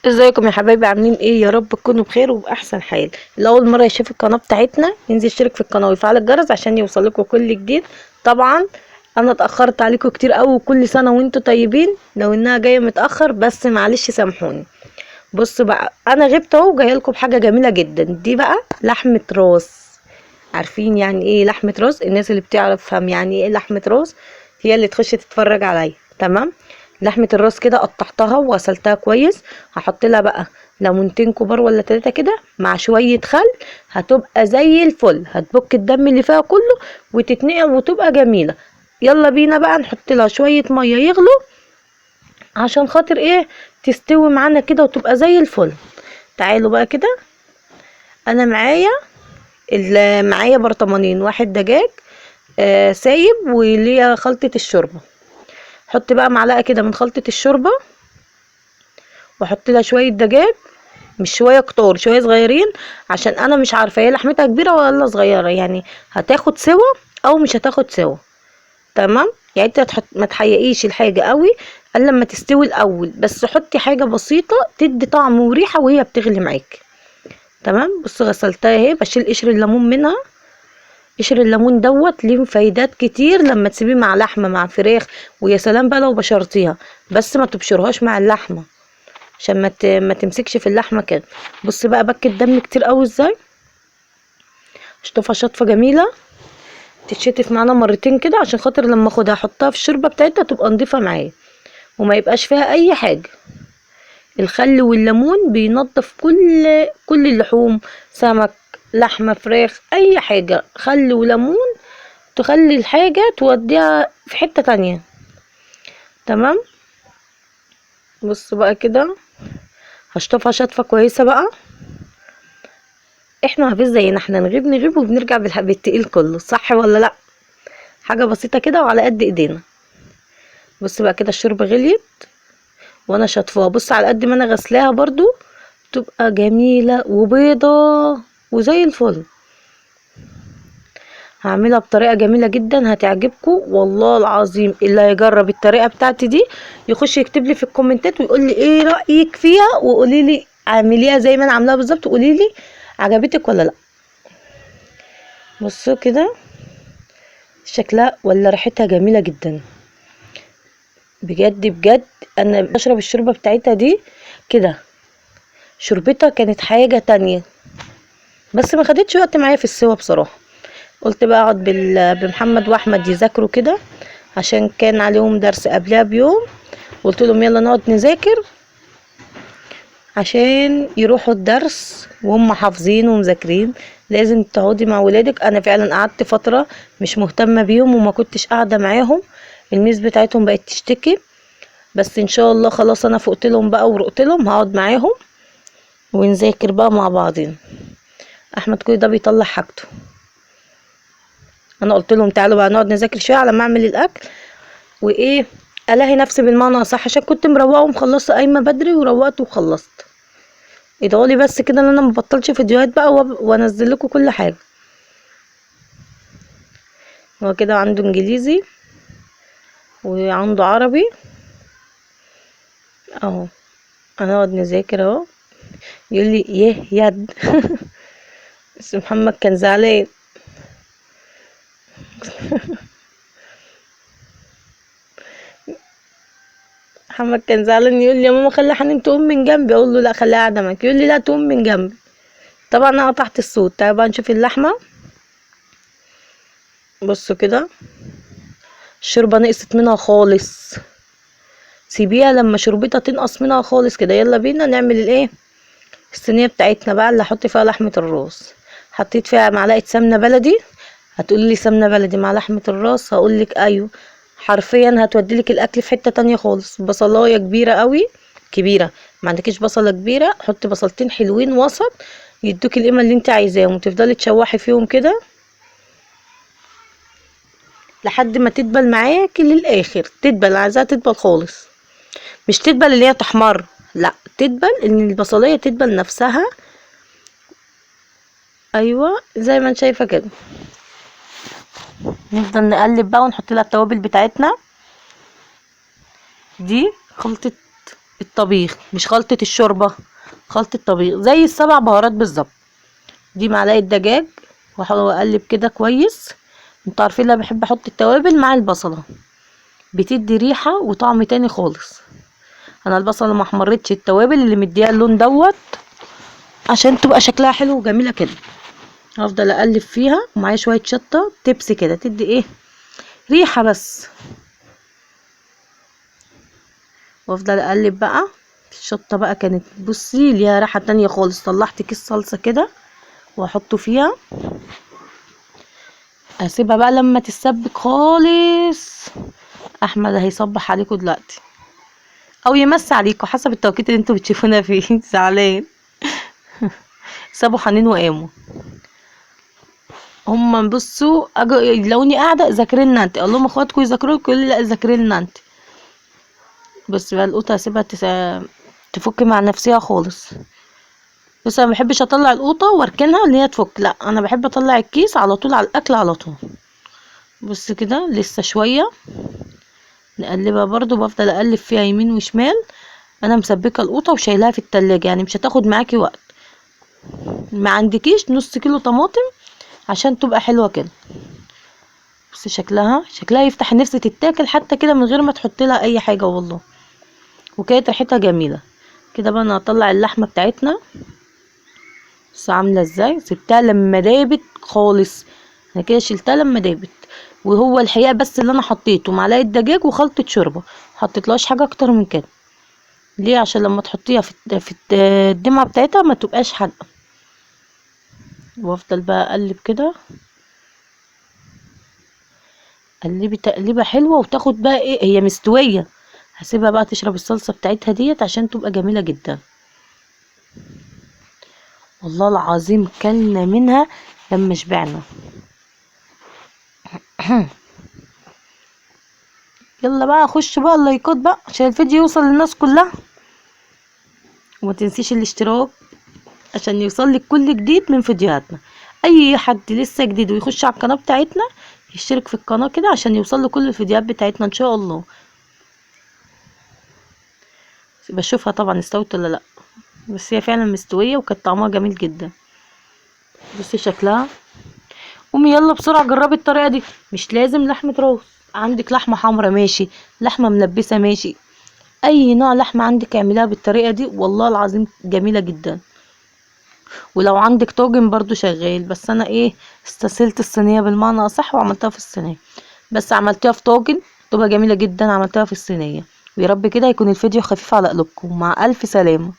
ازيكم يا حبايبي؟ عاملين ايه؟ يا رب تكونوا بخير وباحسن حال. الاول مره يشوف القناه بتاعتنا ينزل يشترك في القناه ويفعل الجرس عشان يوصلكوا كل جديد. طبعا انا اتاخرت عليكم كتير قوي، وكل سنه وانتم طيبين. لو انها جايه متاخر بس معلش سامحوني. بصوا بقى، انا غبت اهو جايه لكم بحاجه جميله جدا. دي بقى لحمه راس. عارفين يعني ايه لحمه راس؟ الناس اللي بتعرف يعني ايه لحمه راس هي اللي تخش تتفرج عليا. تمام. لحمه الراس كده قطعتها وغسلتها كويس. هحط لها بقى ليمونتين كبار ولا 3 كده مع شويه خل. هتبقى زي الفل، هتبك الدم اللي فيها كله وتتنقع وتبقى جميله. يلا بينا بقى نحط لها شويه ميه يغلوا عشان خاطر ايه؟ تستوي معانا كده وتبقى زي الفل. تعالوا بقى كده. انا معايا برطمانين، واحد دجاج سايب وليا خلطة الشوربة. حط بقى معلقة كده من خلطة الشوربة، واحط لها شوية دجاج. مش شوية كتار، شوية صغيرين، عشان انا مش عارفة هي لحمتها كبيرة ولا صغيرة، يعني هتاخد سوا او مش هتاخد سوا. تمام. يعني انت ما تحيقيش الحاجة قوي الا لما تستوي الاول، بس حطي حاجة بسيطة تدي طعم وريحة وهي بتغلي معاكي. تمام. بص غسلتها اهي، بشيل قشر الليمون منها. قشر الليمون دوت ليه فايدات كتير لما تسيبيه مع لحمه مع فراخ. ويا سلام بقى لو بشرتيها، بس ما تبشرهاش مع اللحمه عشان ما تمسكش في اللحمه كده. بص بقى بكت دم كتير قوي ازاي. اشطفها شطفه جميله، تتشطف معانا مرتين كده عشان خاطر لما اخدها احطها في الشوربه بتاعتها تبقى نضيفه معايا وما يبقاش فيها اي حاجه. الخل والليمون بينضف كل اللحوم، سمك، لحمه، فراخ، اي حاجه. خل وليمون تخلي الحاجة توديها في حتة تانية. تمام. بصوا بقى كده، هشطفها شطفة كويسة بقى. احنا مفيش زينا، احنا نغيب وبنرجع بالتقيل كله، صح ولا لا؟ حاجة بسيطة كده وعلى قد ايدينا. بصوا بقى كده الشوربة غليت وانا شطفاها. بص على قد ما انا غسلاها برضو تبقى جميلة وبيضة وزي الفل. هعملها بطريقه جميله جدا هتعجبكم والله العظيم. اللي هيجرب الطريقه بتاعتي دي يخش يكتب لي في الكومنتات ويقول لي ايه رايك فيها، وقولي لي اعمليها زي ما انا عاملاها بالظبط، وقولي لي عجبتك ولا لا. بصوا كده شكلها ولا ريحتها جميله جدا بجد بجد. انا بشرب الشوربه بتاعتها دي كده، شربتها كانت حاجه تانية، بس ما خدتش وقت معايا في السوا بصراحه. قلت بقى اقعد بمحمد واحمد يذاكروا كده عشان كان عليهم درس قبلها بيوم. قلت لهم يلا نقعد نذاكر عشان يروحوا الدرس وهم حافظين ومذاكرين. لازم تقعدي مع ولادك. انا فعلا قعدت فتره مش مهتمه بيهم وما كنتش قاعده معاهم. الميس بتاعتهم بقت تشتكي، بس ان شاء الله خلاص انا فقت لهم بقى ورقت لهم هقعد معاهم ونذاكر بقى مع بعضين. احمد كل ده بيطلع حاجته. انا قلت لهم تعالوا بقى نقعد نذاكر شويه على ما اعمل الاكل وايه، الاقي نفسي بالمعنى صح، عشان كنت مروقه ومخلصه قايمه بدري وروقت وخلصت. ادعولي بس كده ان انا مبطلش فيديوهات بقى وانزل لكم كل حاجه. هو كده عنده انجليزي وعنده عربي اهو. هنقعد نذاكر اهو. يقول لي يه يد بس محمد كان زعلان. محمد كان زعلان يقول لي يا ماما خلي حنين تقوم من جنبي، اقول له لا خليها قاعده معاك. يقول لي لا تقوم من جنبي. طبعا انا قطعت الصوت. تعالوا بقى نشوف اللحمه. بصوا كده الشوربه نقصت منها خالص، سيبيها لما شربتها تنقص منها خالص كده. يلا بينا نعمل الايه، الصينيه بتاعتنا بقى اللي هحط فيها لحمه الراس. حطيت فيها معلقه سمنه بلدي. هتقولي لي سمنه بلدي مع لحمه الراس؟ هقولك ايوه، حرفيا هتوديلك الاكل في حته تانية خالص. بصلايه كبيره قوي، كبيره. ما عندكيش بصله كبيره حطي بصلتين حلوين وسط يدوك القيمه اللي انت عايزاهم، وتفضلي تشوحي فيهم كده لحد ما تدبل معاكي للاخر. تدبل، عايزاها تدبل خالص، مش تدبل اللي هي تحمر، لا تدبل ان البصليه تدبل نفسها. ايوه زي ما انت شايفه كده. نفضل نقلب بقى ونحط لها التوابل بتاعتنا. دي خلطه الطبيخ، مش خلطة الشوربة، خلطة طبيخ زي السبع بهارات بالظبط. دي معلقة دجاج، واقلب كده كويس. انتوا عارفين انا بحب احط التوابل مع البصلة، بتدي ريحة وطعم تاني خالص. انا البصلة ما احمرتش، التوابل اللي مديها اللون دوت عشان تبقى شكلها حلو وجميلة كده. هفضل اقلب فيها ومعايا شوية شطة تبس كده تدي ايه، ريحة بس. وافضل اقلب بقى. الشطة بقى كانت بصي ليها ريحة تانية خالص. طلعت كيس صلصة كده واحطه فيها، اسيبها بقى لما تتسبك خالص. احمد هيصبح عليكم دلوقتي او يمس عليكم حسب التوقيت اللي انتوا بتشوفونا فيه. زعلان. سابوا حنين وقاموا. هما بصوا لوني قاعده ذاكري لنا انت، اقول لهم اخواتكم يذاكروا لكم، لا ذاكري لنا انت. بس بقى القوطه هسيبها تفك مع نفسها خالص. بس انا مبحبش اطلع القوطه واركنها ان هي تفك، لا انا بحب اطلع الكيس على طول على الاكل على طول. بص كده لسه شويه نقلبها برضو، بفضل اقلب فيها يمين وشمال. انا مسبكه القوطه وشايلاها في التلاجة، يعني مش هتاخد معاكي وقت. ما عندكيش نص كيلو طماطم عشان تبقى حلوه كده. بس شكلها يفتح النفس، تتاكل حتى كده من غير ما تحط لها اي حاجه والله. وكانت ريحتها جميله كده. بقى انا هطلع اللحمه بتاعتنا. بس عامله ازاي، سبتها لما دابت خالص. انا كده شلتها لما دابت. وهو الحقيقه بس اللي انا حطيته معلقه دجاج وخلطه شوربه، محطيتلهاش حاجه اكتر من كده. ليه؟ عشان لما تحطيها في الدمعه بتاعتها ما تبقاش حادقه. وافضل بقى اقلب كده، قلبي تقليبه حلوه وتاخد بقى ايه، هي مستويه. هسيبها بقى تشرب الصلصه بتاعتها ديت عشان تبقى جميله جدا. والله العظيم كلنا منها لما شبعنا. يلا بقى خش بقى اللايكات بقى عشان الفيديو يوصل للناس كلها. وما تنسيش الاشتراك عشان يوصلك كل جديد من فيديوهاتنا. اي حد لسه جديد ويخش على القناه بتاعتنا يشترك في القناه كده عشان يوصل له كل الفيديوهات بتاعتنا ان شاء الله. بشوفها طبعا استوت ولا لا، بس هي فعلا مستويه وكانت طعمها جميل جدا. بصي شكلها. قومي يلا بسرعه جربي الطريقه دي. مش لازم لحمه راس، عندك لحمه حمرا ماشي، لحمه ملبسه ماشي، اي نوع لحمه عندك اعمليها بالطريقه دي والله العظيم جميله جدا. ولو عندك طاجن برضو شغال، بس انا ايه استسهلت الصينيه بالمعنى اصح وعملتها في الصينيه. بس عملتها في طاجن تبقى جميله جدا، عملتها في الصينيه. ويا رب كده يكون الفيديو خفيف على قلوبكم. مع الف سلامه.